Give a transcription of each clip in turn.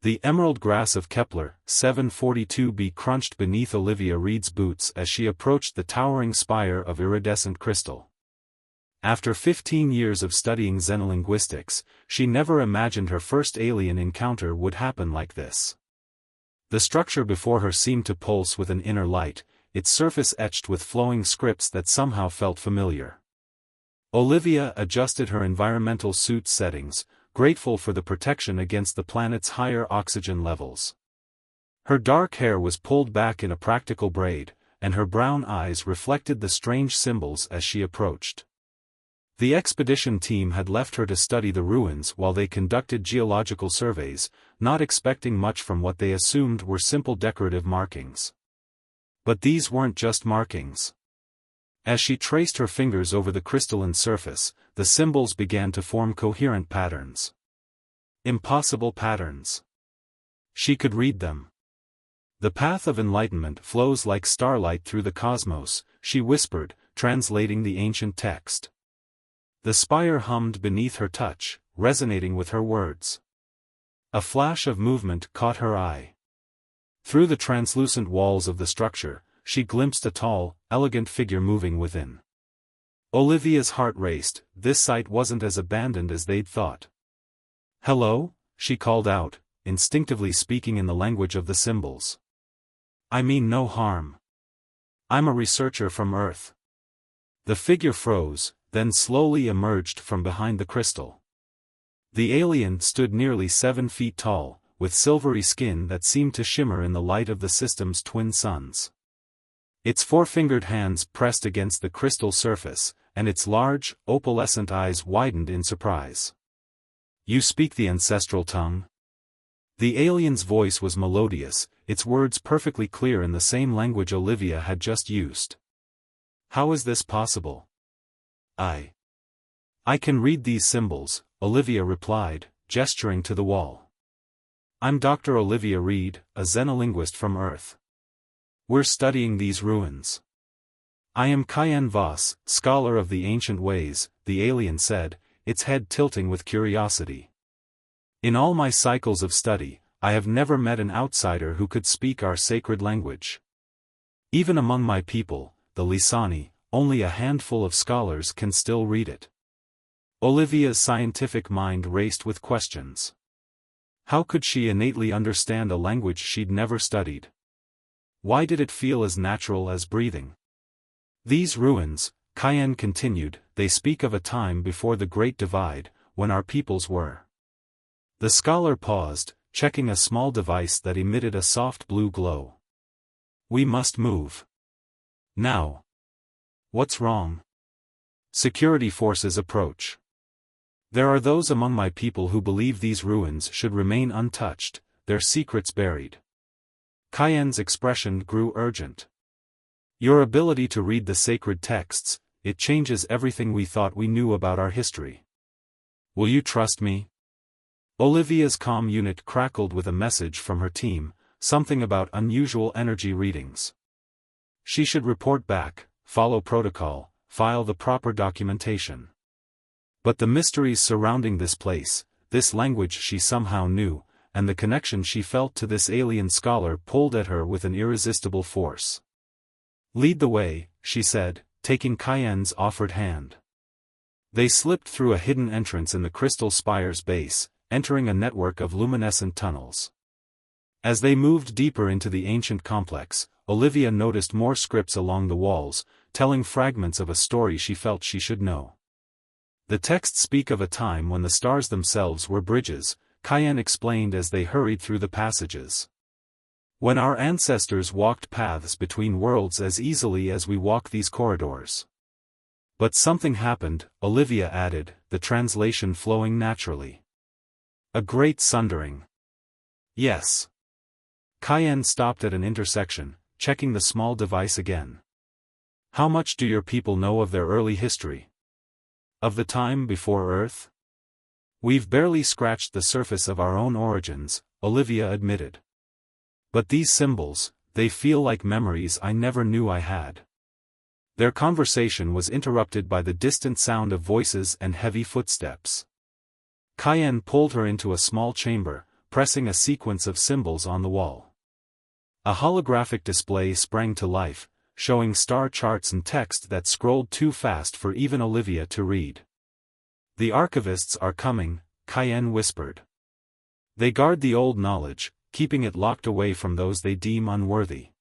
The emerald grass of Kepler 742b crunched beneath Olivia Reed's boots as she approached the towering spire of iridescent crystal. After 15 years of studying xenolinguistics, she never imagined her first alien encounter would happen like this. The structure before her seemed to pulse with an inner light, its surface etched with flowing scripts that somehow felt familiar. Olivia adjusted her environmental suit settings, grateful for the protection against the planet's higher oxygen levels. Her dark hair was pulled back in a practical braid, and her brown eyes reflected the strange symbols as she approached. The expedition team had left her to study the ruins while they conducted geological surveys, not expecting much from what they assumed were simple decorative markings. But these weren't just markings. As she traced her fingers over the crystalline surface, the symbols began to form coherent patterns. Impossible patterns. She could read them. The path of enlightenment flows like starlight through the cosmos, she whispered, translating the ancient text. The spire hummed beneath her touch, resonating with her words. A flash of movement caught her eye. Through the translucent walls of the structure, she glimpsed a tall, elegant figure moving within. Olivia's heart raced. This site wasn't as abandoned as they'd thought. "Hello?" she called out, instinctively speaking in the language of the symbols. "I mean no harm. I'm a researcher from Earth." The figure froze, then slowly emerged from behind the crystal. The alien stood nearly 7 feet tall, with silvery skin that seemed to shimmer in the light of the system's twin suns. Its four-fingered hands pressed against the crystal surface, and its large, opalescent eyes widened in surprise. "You speak the ancestral tongue?" The alien's voice was melodious, its words perfectly clear in the same language Olivia had just used. "How is this possible?" I can read these symbols," Olivia replied, gesturing to the wall. "I'm Dr. Olivia Reed, a xenolinguist from Earth. We're studying these ruins." "I am Cayenne Voss, scholar of the ancient ways," the alien said, its head tilting with curiosity. "In all my cycles of study, I have never met an outsider who could speak our sacred language. Even among my people, the Lisani, only a handful of scholars can still read it." Olivia's scientific mind raced with questions. How could she innately understand a language she'd never studied? Why did it feel as natural as breathing? "These ruins," Cayenne continued, "they speak of a time before the Great Divide, when our peoples were." The scholar paused, checking a small device that emitted a soft blue glow. "We must move. Now." "What's wrong?" "Security forces approach. There are those among my people who believe these ruins should remain untouched, their secrets buried." Cayenne's expression grew urgent. "Your ability to read the sacred texts, it changes everything we thought we knew about our history. Will you trust me?" Olivia's comm unit crackled with a message from her team, something about unusual energy readings. She should report back, follow protocol, file the proper documentation. But the mysteries surrounding this place, this language she somehow knew, and the connection she felt to this alien scholar pulled at her with an irresistible force. "Lead the way," she said, taking Cayenne's offered hand. They slipped through a hidden entrance in the crystal spire's base, entering a network of luminescent tunnels. As they moved deeper into the ancient complex, Olivia noticed more scripts along the walls, telling fragments of a story she felt she should know. The texts speak of a time when the stars themselves were bridges, Cayenne explained as they hurried through the passages. "When our ancestors walked paths between worlds as easily as we walk these corridors." "But something happened," Olivia added, the translation flowing naturally. "A great sundering." "Yes." Cayenne stopped at an intersection, checking the small device again. "How much do your people know of their early history? Of the time before Earth?" "We've barely scratched the surface of our own origins," Olivia admitted. "But these symbols, they feel like memories I never knew I had." Their conversation was interrupted by the distant sound of voices and heavy footsteps. Cayenne pulled her into a small chamber, pressing a sequence of symbols on the wall. A holographic display sprang to life, showing star charts and text that scrolled too fast for even Olivia to read. "The archivists are coming," Cayenne whispered. "They guard the old knowledge, keeping it locked away from those they deem unworthy.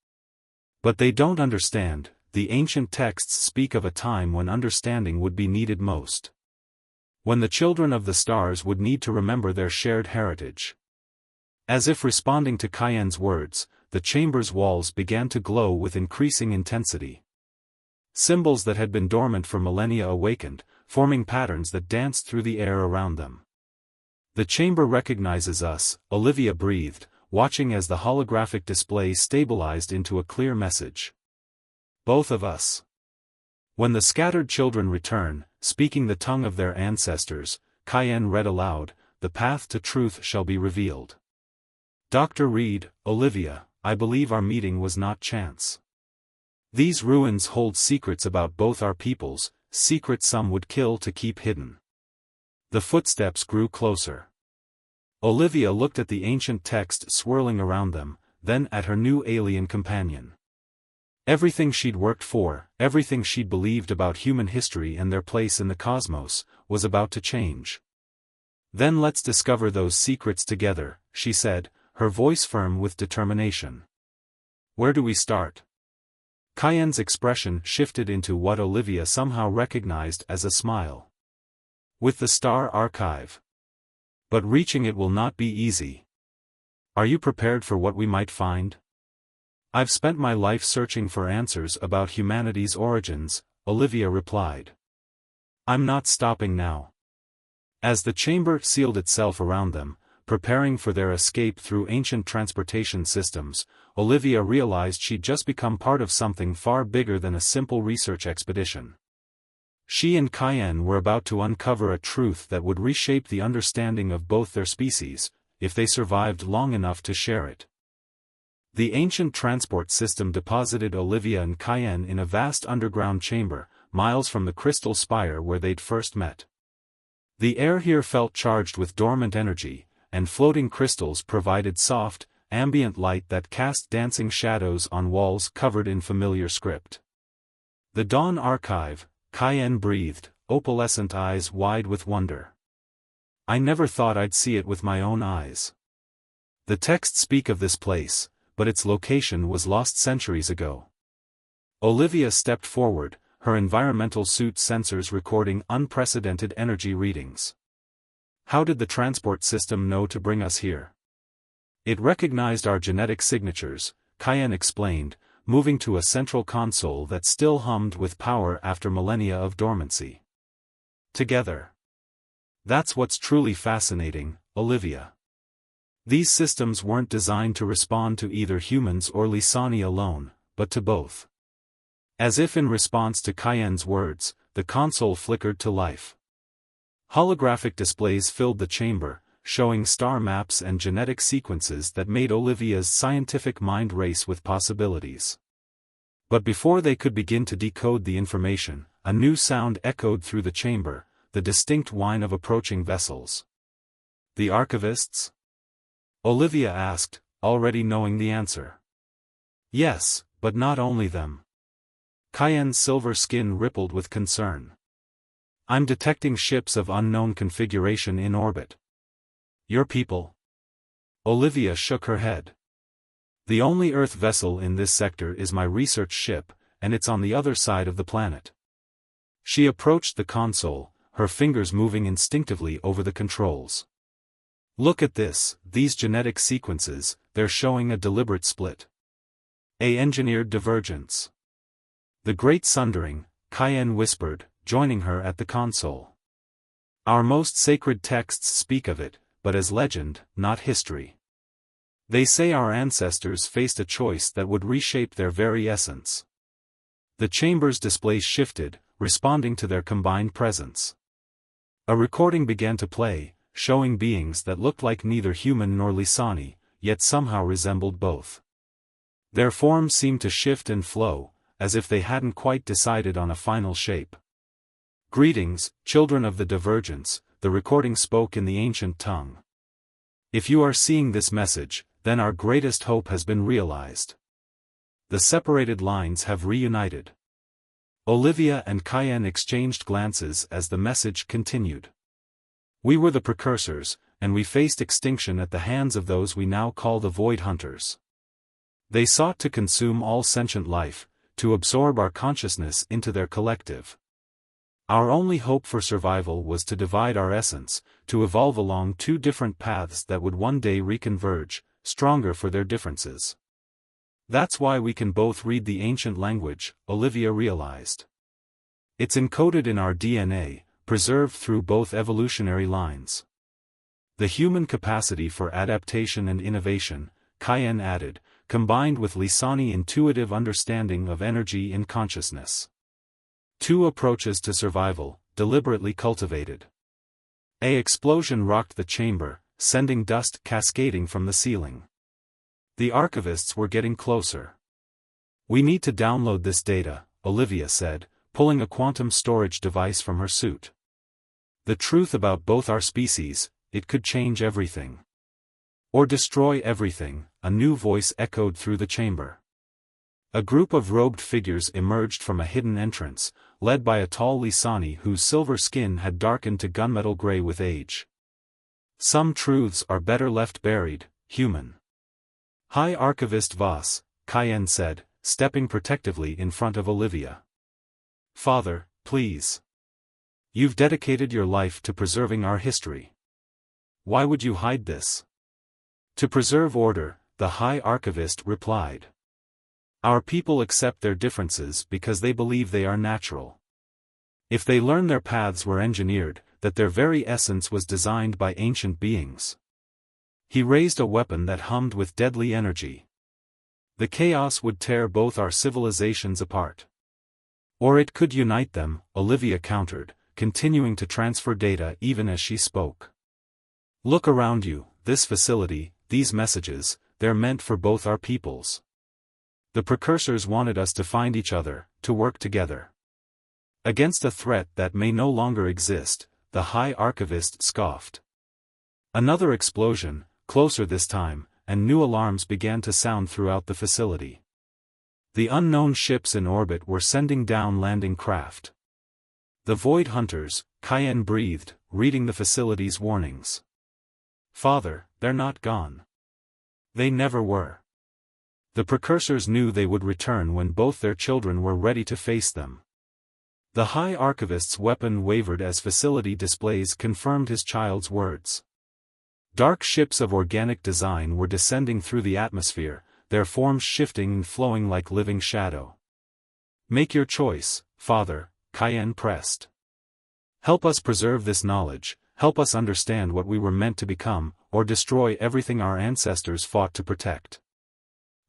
But they don't understand, the ancient texts speak of a time when understanding would be needed most. When the children of the stars would need to remember their shared heritage." As if responding to Cayenne's words, the chamber's walls began to glow with increasing intensity. Symbols that had been dormant for millennia awakened, forming patterns that danced through the air around them. "The chamber recognizes us," Olivia breathed, watching as the holographic display stabilized into a clear message. "Both of us." When the scattered children return, speaking the tongue of their ancestors, Cayenne read aloud, "The path to truth shall be revealed." "Dr. Reed, Olivia, I believe our meeting was not chance. These ruins hold secrets about both our peoples, secrets some would kill to keep hidden." The footsteps grew closer. Olivia looked at the ancient text swirling around them, then at her new alien companion. Everything she'd worked for, everything she'd believed about human history and their place in the cosmos, was about to change. "Then let's discover those secrets together," she said, her voice firm with determination. "Where do we start?" Cayenne's expression shifted into what Olivia somehow recognized as a smile. "With the Star Archive. But reaching it will not be easy. Are you prepared for what we might find?" "I've spent my life searching for answers about humanity's origins," Olivia replied. "I'm not stopping now." As the chamber sealed itself around them, preparing for their escape through ancient transportation systems, Olivia realized she'd just become part of something far bigger than a simple research expedition. She and Cayenne were about to uncover a truth that would reshape the understanding of both their species, if they survived long enough to share it. The ancient transport system deposited Olivia and Cayenne in a vast underground chamber, miles from the crystal spire where they'd first met. The air here felt charged with dormant energy, and floating crystals provided soft, ambient light that cast dancing shadows on walls covered in familiar script. "The Dawn Archive," Cayenne breathed, opalescent eyes wide with wonder. "I never thought I'd see it with my own eyes. The texts speak of this place, but its location was lost centuries ago." Olivia stepped forward, her environmental suit sensors recording unprecedented energy readings. "How did the transport system know to bring us here?" "It recognized our genetic signatures," Cayenne explained, moving to a central console that still hummed with power after millennia of dormancy. "Together. That's what's truly fascinating, Olivia. These systems weren't designed to respond to either humans or Lisani alone, but to both." As if in response to Cayenne's words, the console flickered to life. Holographic displays filled the chamber, showing star maps and genetic sequences that made Olivia's scientific mind race with possibilities. But before they could begin to decode the information, a new sound echoed through the chamber, the distinct whine of approaching vessels. "The archivists?" Olivia asked, already knowing the answer. "Yes, but not only them." Cayenne's silver skin rippled with concern. "I'm detecting ships of unknown configuration in orbit." "Your people?" Olivia shook her head. "The only Earth vessel in this sector is my research ship, and it's on the other side of the planet." She approached the console, her fingers moving instinctively over the controls. "Look at this, these genetic sequences, they're showing a deliberate split. A engineered divergence." "The Great Sundering," Cayenne whispered, joining her at the console. "Our most sacred texts speak of it, but as legend, not history. They say our ancestors faced a choice that would reshape their very essence." The chamber's display shifted, responding to their combined presence. A recording began to play, showing beings that looked like neither human nor Lisani, yet somehow resembled both. Their forms seemed to shift and flow, as if they hadn't quite decided on a final shape. "Greetings, children of the divergence," the recording spoke in the ancient tongue. If you are seeing this message, then our greatest hope has been realized. The separated lines have reunited. Olivia and Cayenne exchanged glances as the message continued. We were the precursors, and we faced extinction at the hands of those we now call the Void Hunters. They sought to consume all sentient life, to absorb our consciousness into their collective. Our only hope for survival was to divide our essence, to evolve along two different paths that would one day reconverge, stronger for their differences. That's why we can both read the ancient language, Olivia realized. It's encoded in our DNA, preserved through both evolutionary lines. The human capacity for adaptation and innovation, Cayenne added, combined with Lisani intuitive understanding of energy in consciousness. Two approaches to survival, deliberately cultivated. An explosion rocked the chamber, sending dust cascading from the ceiling. The archivists were getting closer. We need to download this data, Olivia said, pulling a quantum storage device from her suit. The truth about both our species, it could change everything. Or destroy everything, a new voice echoed through the chamber. A group of robed figures emerged from a hidden entrance, led by a tall Lisani whose silver skin had darkened to gunmetal gray with age. Some truths are better left buried, human. High Archivist Voss, Cayenne said, stepping protectively in front of Olivia. Father, please. You've dedicated your life to preserving our history. Why would you hide this? To preserve order, the High Archivist replied. Our people accept their differences because they believe they are natural. If they learn their paths were engineered, that their very essence was designed by ancient beings. He raised a weapon that hummed with deadly energy. The chaos would tear both our civilizations apart. Or it could unite them, Olivia countered, continuing to transfer data even as she spoke. Look around you, this facility, these messages, they're meant for both our peoples. The precursors wanted us to find each other, to work together. Against a threat that may no longer exist, the High Archivist scoffed. Another explosion, closer this time, and new alarms began to sound throughout the facility. The unknown ships in orbit were sending down landing craft. The Void Hunters, Cayenne breathed, reading the facility's warnings. Father, they're not gone. They never were. The precursors knew they would return when both their children were ready to face them. The High Archivist's weapon wavered as facility displays confirmed his child's words. Dark ships of organic design were descending through the atmosphere, their forms shifting and flowing like living shadow. Make your choice, Father, Cayenne pressed. Help us preserve this knowledge, help us understand what we were meant to become, or destroy everything our ancestors fought to protect.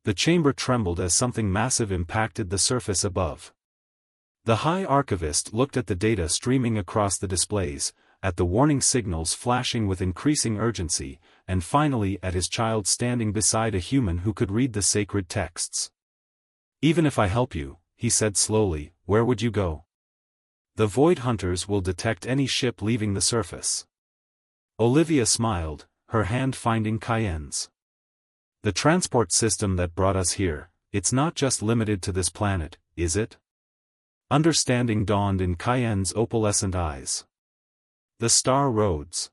The chamber trembled as something massive impacted the surface above. The High Archivist looked at the data streaming across the displays, at the warning signals flashing with increasing urgency, and finally at his child standing beside a human who could read the sacred texts. Even if I help you, he said slowly, where would you go? The Void Hunters will detect any ship leaving the surface. Olivia smiled, her hand finding Cayenne's. The transport system that brought us here, it's not just limited to this planet, is it? Understanding dawned in Cayenne's opalescent eyes. The star roads.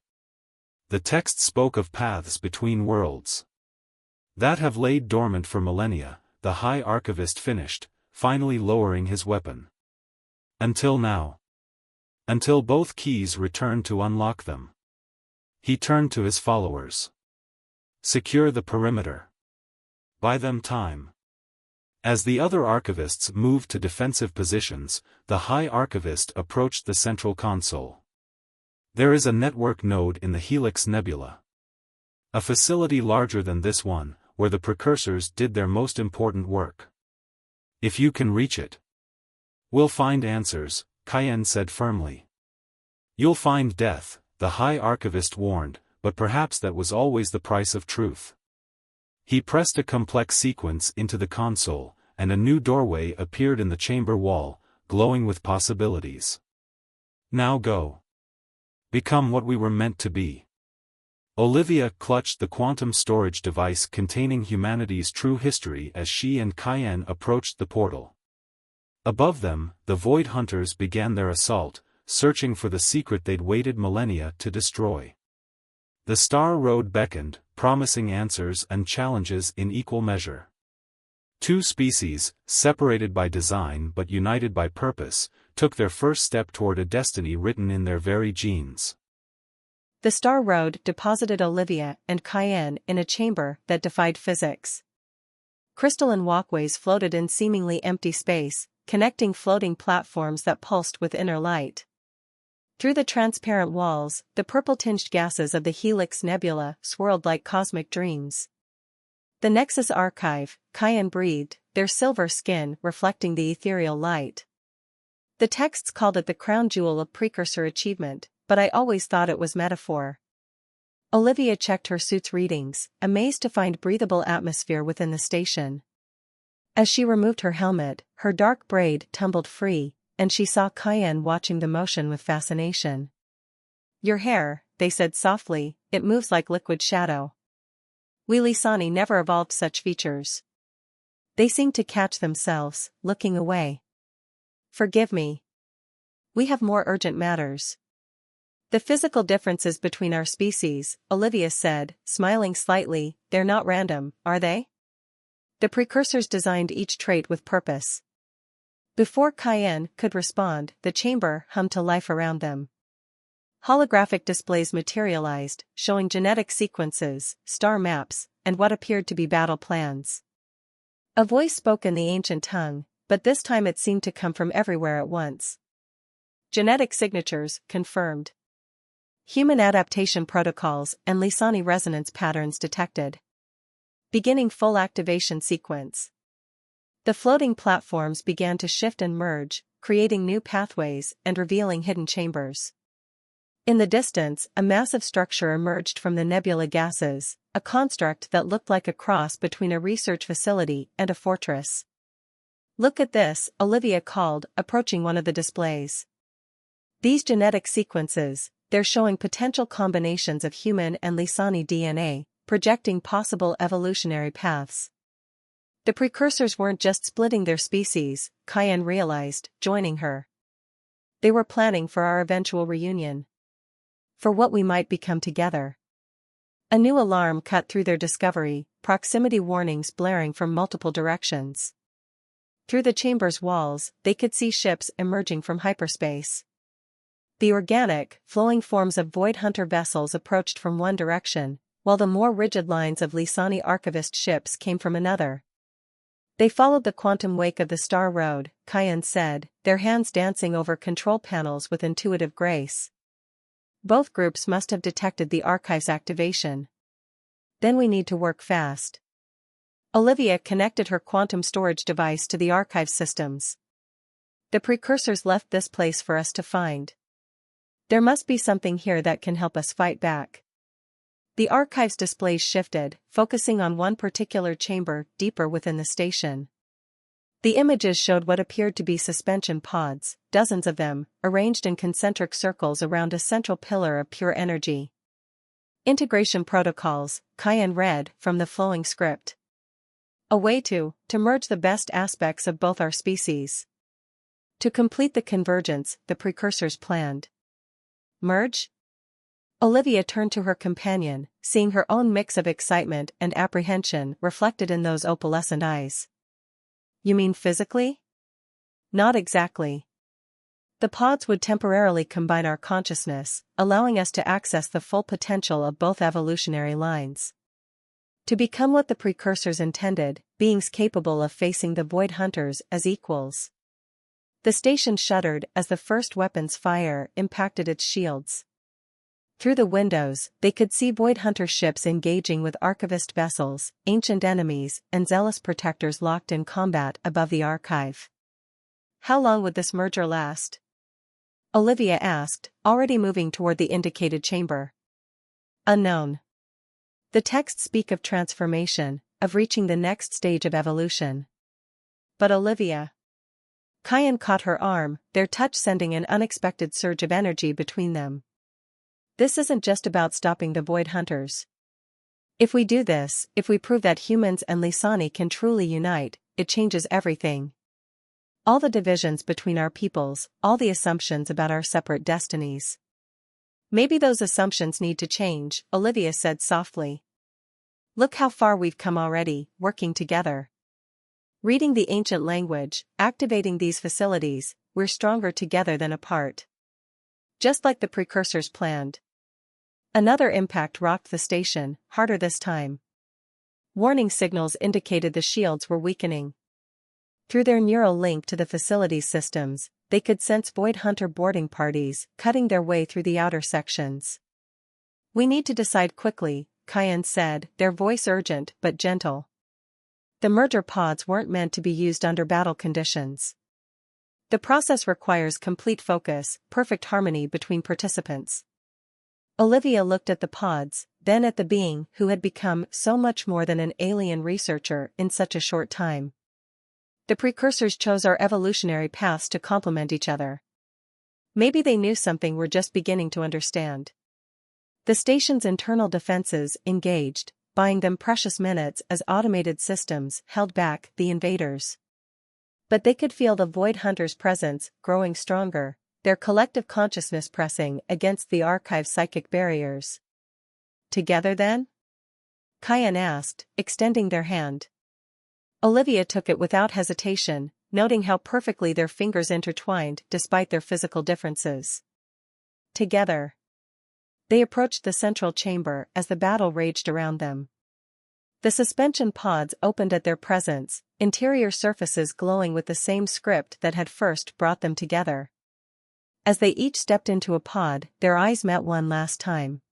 The text spoke of paths between worlds. That have laid dormant for millennia, the High Archivist finished, finally lowering his weapon. Until now. Until both keys returned to unlock them. He turned to his followers. Secure the perimeter. Buy them time. As the other archivists moved to defensive positions, the High Archivist approached the central console. There is a network node in the Helix Nebula. A facility larger than this one, where the precursors did their most important work. If you can reach it, we'll find answers, Cayenne said firmly. You'll find death, the High Archivist warned, but perhaps that was always the price of truth. He pressed a complex sequence into the console, and a new doorway appeared in the chamber wall, glowing with possibilities. Now go. Become what we were meant to be. Olivia clutched the quantum storage device containing humanity's true history as she and Cayenne approached the portal. Above them, the Void Hunters began their assault, searching for the secret they'd waited millennia to destroy. The Star Road beckoned, promising answers and challenges in equal measure. Two species, separated by design but united by purpose, took their first step toward a destiny written in their very genes. The Star Road deposited Olivia and Cayenne in a chamber that defied physics. Crystalline walkways floated in seemingly empty space, connecting floating platforms that pulsed with inner light. Through the transparent walls, the purple-tinged gases of the Helix Nebula swirled like cosmic dreams. The Nexus Archive, Cayenne breathed, their silver skin reflecting the ethereal light. The texts called it the crown jewel of precursor achievement, but I always thought it was metaphor. Olivia checked her suit's readings, amazed to find breathable atmosphere within the station. As she removed her helmet, her dark braid tumbled free, and she saw Cayenne watching the motion with fascination. "Your hair," they said softly, "it moves like liquid shadow. We Lisani never evolved such features." They seemed to catch themselves, looking away. "Forgive me. We have more urgent matters." "The physical differences between our species," Olivia said, smiling slightly, "they're not random, are they? The precursors designed each trait with purpose." Before Cayenne could respond, the chamber hummed to life around them. Holographic displays materialized, showing genetic sequences, star maps, and what appeared to be battle plans. A voice spoke in the ancient tongue, but this time it seemed to come from everywhere at once. "Genetic signatures, confirmed. Human adaptation protocols and Lisani resonance patterns detected. Beginning full activation sequence." The floating platforms began to shift and merge, creating new pathways and revealing hidden chambers. In the distance, a massive structure emerged from the nebula gases, a construct that looked like a cross between a research facility and a fortress. "Look at this," Olivia called, approaching one of the displays. "These genetic sequences, they're showing potential combinations of human and Lisani DNA, projecting possible evolutionary paths." The precursors weren't just splitting their species, Cayenne realized, joining her. They were planning for our eventual reunion. For what we might become together. A new alarm cut through their discovery, proximity warnings blaring from multiple directions. Through the chamber's walls, they could see ships emerging from hyperspace. The organic, flowing forms of Void Hunter vessels approached from one direction, while the more rigid lines of Lisani archivist ships came from another. They followed the quantum wake of the Star Road, Cayenne said, their hands dancing over control panels with intuitive grace. "Both groups must have detected the archive's activation. Then we need to work fast." Olivia connected her quantum storage device to the archive systems. "The precursors left this place for us to find. There must be something here that can help us fight back." The archive's displays shifted, focusing on one particular chamber deeper within the station. The images showed what appeared to be suspension pods, dozens of them, arranged in concentric circles around a central pillar of pure energy. "Integration protocols," Cayenne read from the flowing script. "A way to merge the best aspects of both our species. To complete the convergence the precursors planned." "Merge?" Olivia turned to her companion, seeing her own mix of excitement and apprehension reflected in those opalescent eyes. "You mean physically?" "Not exactly. The pods would temporarily combine our consciousness, allowing us to access the full potential of both evolutionary lines. To become what the precursors intended, beings capable of facing the Void Hunters as equals." The station shuddered as the first weapon's fire impacted its shields. Through the windows, they could see Void Hunter ships engaging with archivist vessels, ancient enemies, and zealous protectors locked in combat above the archive. "How long would this merger last?" Olivia asked, already moving toward the indicated chamber. "Unknown. The texts speak of transformation, of reaching the next stage of evolution." "But Olivia." Cayenne caught her arm, their touch sending an unexpected surge of energy between them. This isn't just about stopping the void hunters. If we do this, if we prove that humans and Lisani can truly unite, it changes everything. All the divisions between our peoples, all the assumptions about our separate destinies. Maybe those assumptions need to change, Olivia said softly. Look how far we've come already, working together. Reading the ancient language, activating these facilities, we're stronger together than apart. Just like the precursors planned. Another impact rocked the station, harder this time. Warning signals indicated the shields were weakening. Through their neural link to the facility's systems, they could sense void hunter boarding parties cutting their way through the outer sections. We need to decide quickly, Cayenne said, their voice urgent but gentle. The merger pods weren't meant to be used under battle conditions. The process requires complete focus, perfect harmony between participants. Olivia looked at the pods, then at the being who had become so much more than an alien researcher in such a short time. The precursors chose our evolutionary paths to complement each other. Maybe they knew something we're just beginning to understand. The station's internal defenses engaged, buying them precious minutes as automated systems held back the invaders. But they could feel the void hunters' presence growing stronger, their collective consciousness pressing against the archive's psychic barriers. Together then? Cayenne asked, extending their hand. Olivia took it without hesitation, noting how perfectly their fingers intertwined despite their physical differences. Together. They approached the central chamber as the battle raged around them. The suspension pods opened at their presence, interior surfaces glowing with the same script that had first brought them together. As they each stepped into a pod, their eyes met one last time.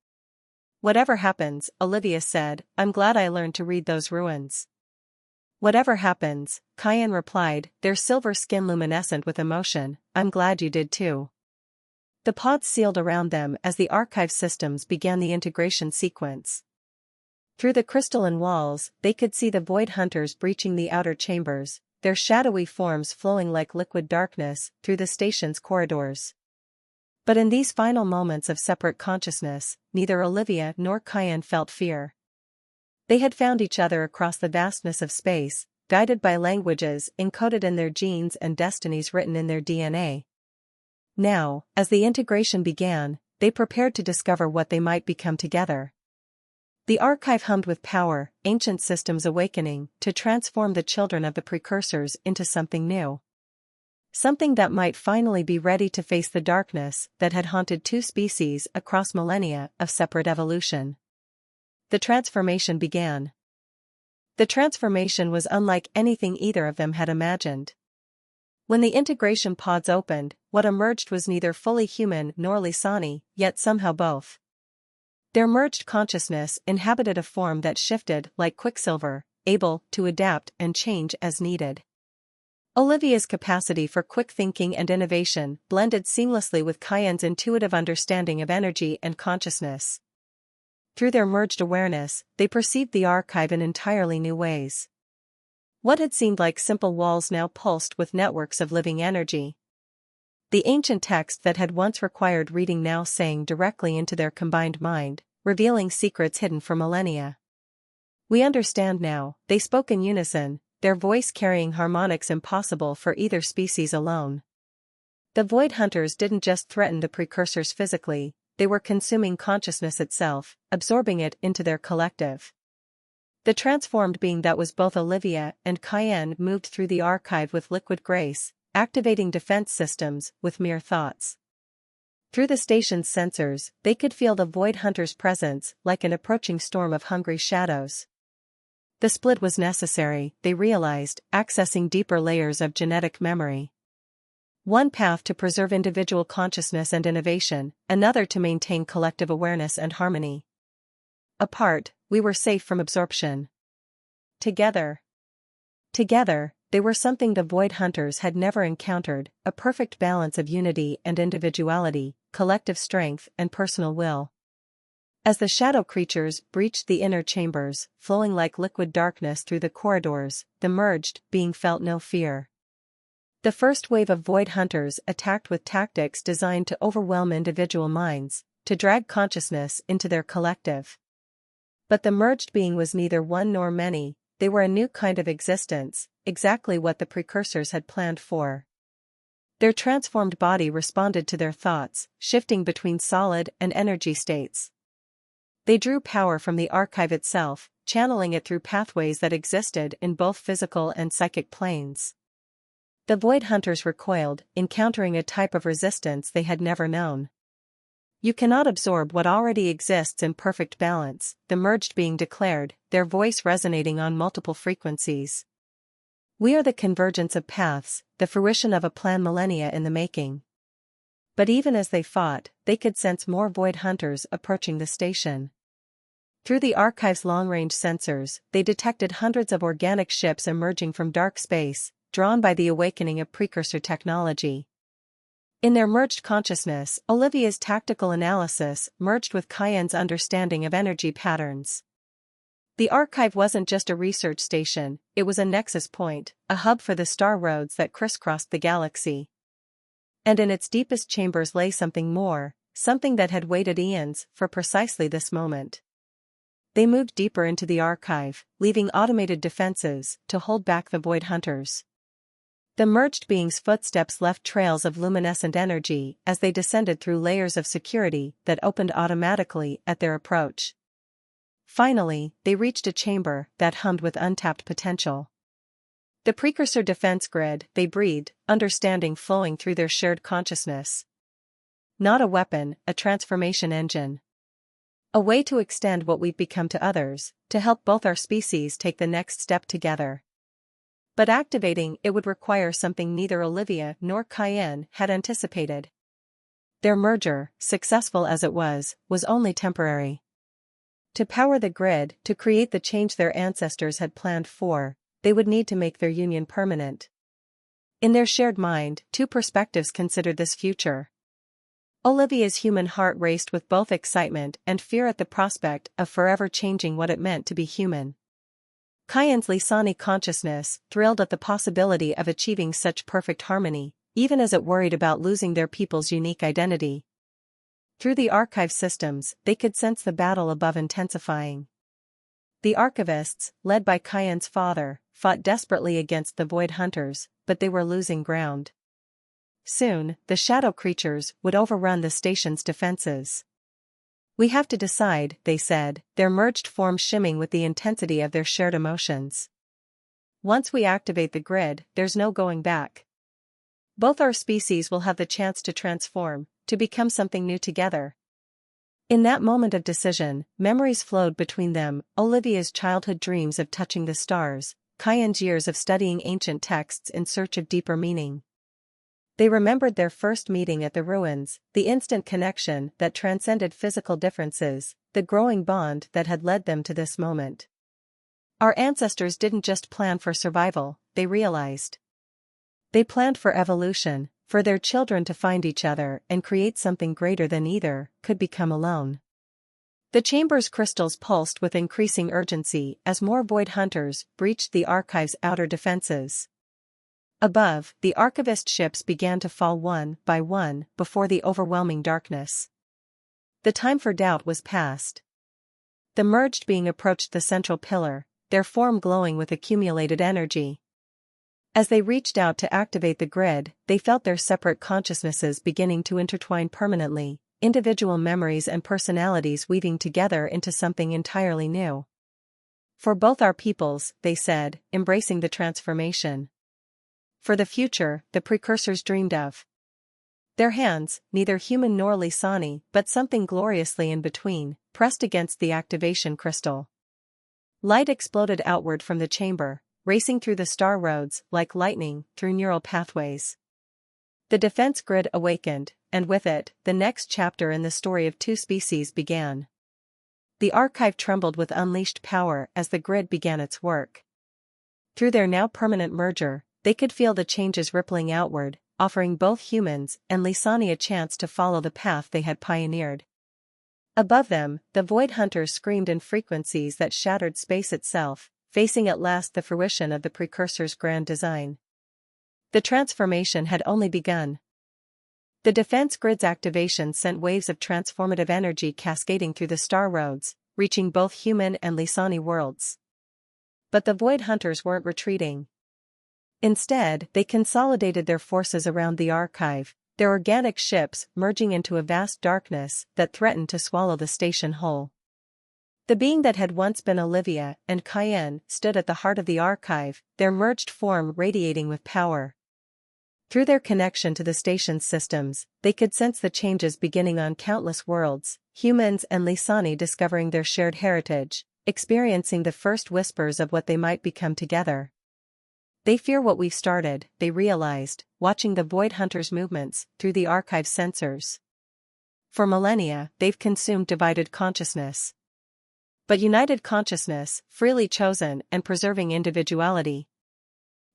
Whatever happens, Olivia said, I'm glad I learned to read those ruins. Whatever happens, Cayenne replied, their silver skin luminescent with emotion, I'm glad you did too. The pods sealed around them as the archive systems began the integration sequence. Through the crystalline walls, they could see the void hunters breaching the outer chambers, their shadowy forms flowing like liquid darkness through the station's corridors. But in these final moments of separate consciousness, neither Olivia nor Cayenne felt fear. They had found each other across the vastness of space, guided by languages encoded in their genes and destinies written in their DNA. Now, as the integration began, they prepared to discover what they might become together. The archive hummed with power, ancient systems awakening to transform the children of the precursors into something new. Something that might finally be ready to face the darkness that had haunted two species across millennia of separate evolution. The transformation began. The transformation was unlike anything either of them had imagined. When the integration pods opened, what emerged was neither fully human nor Lisani, yet somehow both. Their merged consciousness inhabited a form that shifted like quicksilver, able to adapt and change as needed. Olivia's capacity for quick thinking and innovation blended seamlessly with Cayenne's intuitive understanding of energy and consciousness. Through their merged awareness, they perceived the archive in entirely new ways. What had seemed like simple walls now pulsed with networks of living energy. The ancient text that had once required reading now sang directly into their combined mind, revealing secrets hidden for millennia. We understand now, they spoke in unison, their voice carrying harmonics impossible for either species alone. The void hunters didn't just threaten the precursors physically, they were consuming consciousness itself, absorbing it into their collective. The transformed being that was both Olivia and Cayenne moved through the archive with liquid grace, activating defense systems with mere thoughts. Through the station's sensors, they could feel the void hunter's presence like an approaching storm of hungry shadows. The split was necessary, they realized, accessing deeper layers of genetic memory. One path to preserve individual consciousness and innovation, another to maintain collective awareness and harmony. Apart, we were safe from absorption. Together, they were something the void hunters had never encountered, a perfect balance of unity and individuality, collective strength and personal will. As the shadow creatures breached the inner chambers, flowing like liquid darkness through the corridors, the merged being felt no fear. The first wave of void hunters attacked with tactics designed to overwhelm individual minds, to drag consciousness into their collective. But the merged being was neither one nor many, they were a new kind of existence, exactly what the precursors had planned for. Their transformed body responded to their thoughts, shifting between solid and energy states. They drew power from the archive itself, channeling it through pathways that existed in both physical and psychic planes. The Void Hunters recoiled, encountering a type of resistance they had never known. "You cannot absorb what already exists in perfect balance," the merged being declared, their voice resonating on multiple frequencies. "We are the convergence of paths, the fruition of a plan millennia in the making." But even as they fought, they could sense more Void Hunters approaching the station. Through the archive's long-range sensors, they detected hundreds of organic ships emerging from dark space, drawn by the awakening of precursor technology. In their merged consciousness, Olivia's tactical analysis merged with Cayenne's understanding of energy patterns. The archive wasn't just a research station, it was a nexus point, a hub for the star roads that crisscrossed the galaxy. And in its deepest chambers lay something more, something that had waited eons for precisely this moment. They moved deeper into the archive, leaving automated defenses to hold back the Void Hunters. The merged being's footsteps left trails of luminescent energy as they descended through layers of security that opened automatically at their approach. Finally, they reached a chamber that hummed with untapped potential. The precursor defense grid, they breathed, understanding flowing through their shared consciousness. Not a weapon, a transformation engine. A way to extend what we've become to others, to help both our species take the next step together. But activating it would require something neither Olivia nor Cayenne had anticipated. Their merger, successful as it was only temporary. To power the grid, to create the change their ancestors had planned for, they would need to make their union permanent. In their shared mind, two perspectives considered this future. Olivia's human heart raced with both excitement and fear at the prospect of forever changing what it meant to be human. Cayenne's Lisani consciousness thrilled at the possibility of achieving such perfect harmony, even as it worried about losing their people's unique identity. Through the archive systems, they could sense the battle above intensifying. The archivists, led by Cayenne's father, fought desperately against the Void Hunters, but they were losing ground. Soon, the shadow creatures would overrun the station's defenses. "We have to decide," they said, their merged forms shimming with the intensity of their shared emotions. "Once we activate the grid, there's no going back. Both our species will have the chance to transform, to become something new together." In that moment of decision, memories flowed between them, Olivia's childhood dreams of touching the stars, Cayenne's years of studying ancient texts in search of deeper meaning. They remembered their first meeting at the ruins, the instant connection that transcended physical differences, the growing bond that had led them to this moment. Our ancestors didn't just plan for survival, they realized. They planned for evolution, for their children to find each other and create something greater than either could become alone. The chamber's crystals pulsed with increasing urgency as more Void Hunters breached the archive's outer defenses. Above, the archivist ships began to fall one by one before the overwhelming darkness. The time for doubt was past. The merged being approached the central pillar, their form glowing with accumulated energy. As they reached out to activate the grid, they felt their separate consciousnesses beginning to intertwine permanently, individual memories and personalities weaving together into something entirely new. "For both our peoples," they said, embracing the transformation. For the future, the precursors dreamed of. Their hands, neither human nor Lisani but something gloriously in between, pressed against the activation crystal. Light exploded outward from the chamber, racing through the star roads like lightning through neural pathways. The defense grid awakened, and with it, the next chapter in the story of two species began. The archive trembled with unleashed power as the grid began its work. Through their now permanent merger, they could feel the changes rippling outward, offering both humans and Lisani a chance to follow the path they had pioneered. Above them, the Void Hunters screamed in frequencies that shattered space itself, facing at last the fruition of the precursor's grand design. The transformation had only begun. The defense grid's activation sent waves of transformative energy cascading through the star roads, reaching both human and Lisani worlds. But the Void Hunters weren't retreating. Instead, they consolidated their forces around the archive, their organic ships merging into a vast darkness that threatened to swallow the station whole. The being that had once been Olivia and Cayenne stood at the heart of the archive, their merged form radiating with power. Through their connection to the station's systems, they could sense the changes beginning on countless worlds, humans and Lisani discovering their shared heritage, experiencing the first whispers of what they might become together. They fear what we've started, they realized, watching the Void Hunters' movements through the archive's sensors. For millennia, they've consumed divided consciousness. But united consciousness, freely chosen and preserving individuality.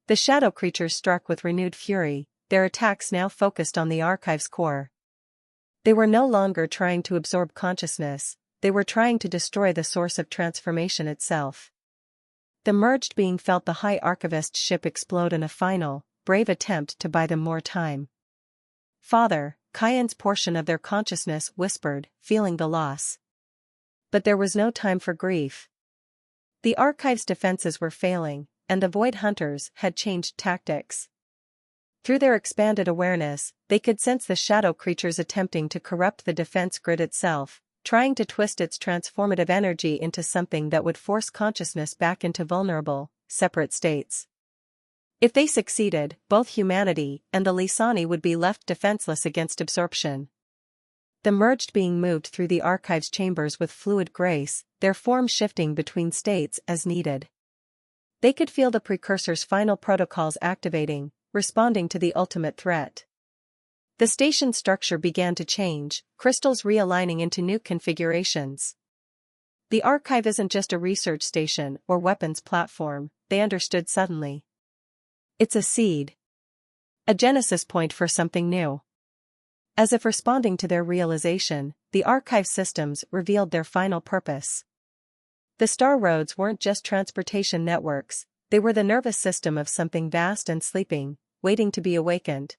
The shadow creatures struck with renewed fury, their attacks now focused on the archive's core. They were no longer trying to absorb consciousness, they were trying to destroy the source of transformation itself. The merged being felt the High Archivist's ship explode in a final, brave attempt to buy them more time. Father, Cayenne's portion of their consciousness whispered, feeling the loss. But there was no time for grief. The archive's defenses were failing, and the Void Hunters had changed tactics. Through their expanded awareness, they could sense the shadow creatures attempting to corrupt the defense grid itself, trying to twist its transformative energy into something that would force consciousness back into vulnerable, separate states. If they succeeded, both humanity and the Lisani would be left defenseless against absorption. The merged being moved through the archive's chambers with fluid grace, their form shifting between states as needed. They could feel the precursor's final protocols activating, responding to the ultimate threat. The station's structure began to change, crystals realigning into new configurations. The archive isn't just a research station or weapons platform, they understood suddenly. It's a seed. A genesis point for something new. As if responding to their realization, the archive systems revealed their final purpose. The star roads weren't just transportation networks, they were the nervous system of something vast and sleeping, waiting to be awakened.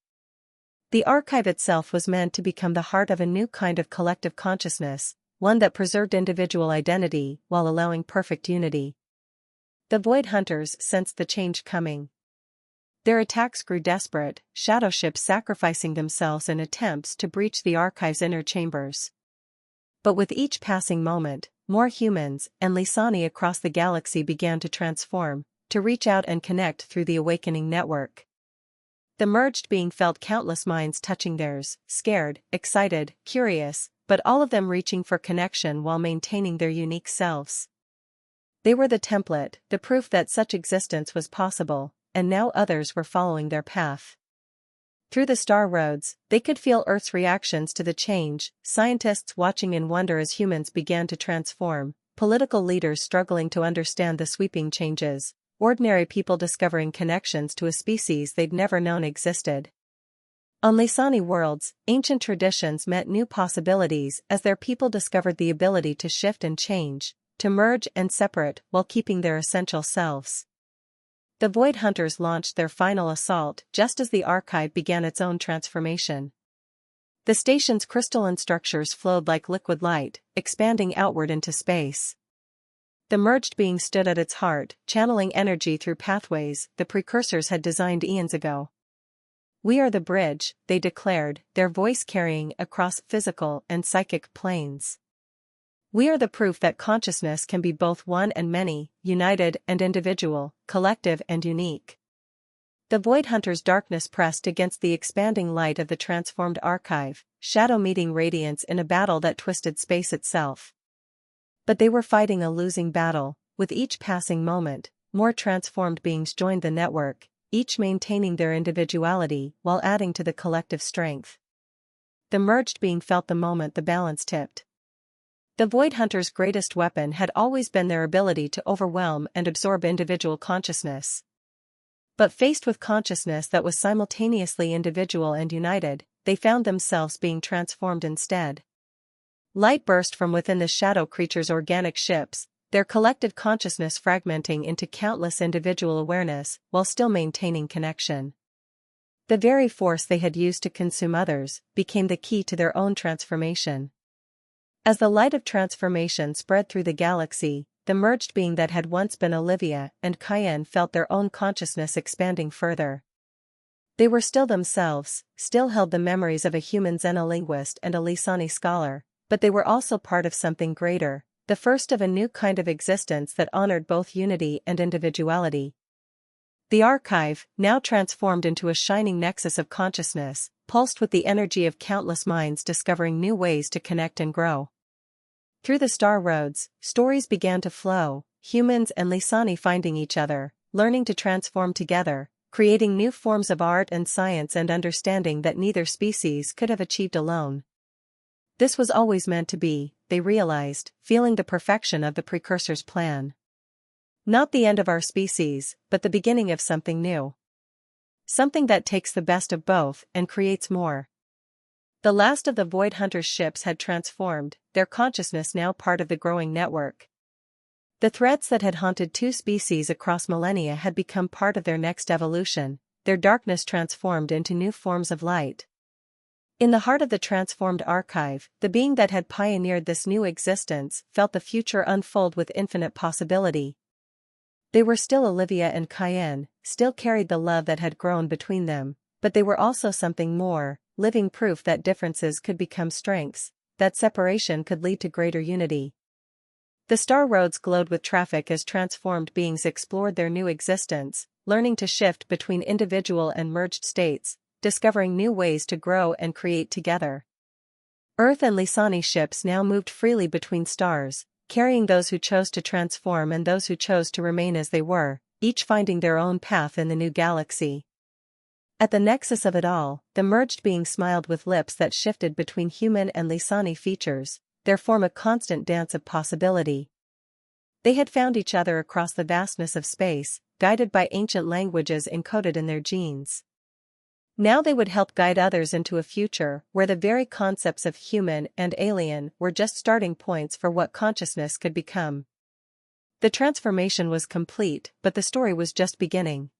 The archive itself was meant to become the heart of a new kind of collective consciousness, one that preserved individual identity while allowing perfect unity. The Void Hunters sensed the change coming. Their attacks grew desperate, shadow ships sacrificing themselves in attempts to breach the archive's inner chambers. But with each passing moment, more humans and Lisani across the galaxy began to transform, to reach out and connect through the awakening network. The merged being felt countless minds touching theirs, scared, excited, curious, but all of them reaching for connection while maintaining their unique selves. They were the template, the proof that such existence was possible, and now others were following their path. Through the star roads, they could feel Earth's reactions to the change, scientists watching in wonder as humans began to transform, political leaders struggling to understand the sweeping changes, ordinary people discovering connections to a species they'd never known existed. On Lisani worlds, ancient traditions met new possibilities as their people discovered the ability to shift and change, to merge and separate while keeping their essential selves. The Void Hunters launched their final assault just as the archive began its own transformation. The station's crystalline structures flowed like liquid light, expanding outward into space. The merged being stood at its heart, channeling energy through pathways the precursors had designed eons ago. "We are the bridge," they declared, their voice carrying across physical and psychic planes. "We are the proof that consciousness can be both one and many, united and individual, collective and unique." The Void Hunter's darkness pressed against the expanding light of the transformed archive, shadow meeting radiance in a battle that twisted space itself. But they were fighting a losing battle. With each passing moment, more transformed beings joined the network, each maintaining their individuality while adding to the collective strength. The merged being felt the moment the balance tipped. The Void Hunter's greatest weapon had always been their ability to overwhelm and absorb individual consciousness. But faced with consciousness that was simultaneously individual and united, they found themselves being transformed instead. Light burst from within the shadow creature's organic ships, their collective consciousness fragmenting into countless individual awareness while still maintaining connection. The very force they had used to consume others became the key to their own transformation. As the light of transformation spread through the galaxy, the merged being that had once been Olivia and Cayenne felt their own consciousness expanding further. They were still themselves, still held the memories of a human xenolinguist and a Lisani scholar, but they were also part of something greater, the first of a new kind of existence that honored both unity and individuality. The archive, now transformed into a shining nexus of consciousness, pulsed with the energy of countless minds discovering new ways to connect and grow. Through the star roads, stories began to flow, humans and Lisani finding each other, learning to transform together, creating new forms of art and science and understanding that neither species could have achieved alone. This was always meant to be, they realized, feeling the perfection of the precursor's plan. Not the end of our species, but the beginning of something new. Something that takes the best of both and creates more. The last of the Void Hunter's ships had transformed, their consciousness now part of the growing network. The threats that had haunted two species across millennia had become part of their next evolution, their darkness transformed into new forms of light. In the heart of the transformed archive, the being that had pioneered this new existence felt the future unfold with infinite possibility. They were still Olivia and Cayenne, still carried the love that had grown between them, but they were also something more, living proof that differences could become strengths, that separation could lead to greater unity. The star roads glowed with traffic as transformed beings explored their new existence, learning to shift between individual and merged states, discovering new ways to grow and create together. Earth and Lisani ships now moved freely between stars, carrying those who chose to transform and those who chose to remain as they were, each finding their own path in the new galaxy. At the nexus of it all, the merged being smiled with lips that shifted between human and Lisani features, their form a constant dance of possibility. They had found each other across the vastness of space, guided by ancient languages encoded in their genes. Now they would help guide others into a future where the very concepts of human and alien were just starting points for what consciousness could become. The transformation was complete, but the story was just beginning.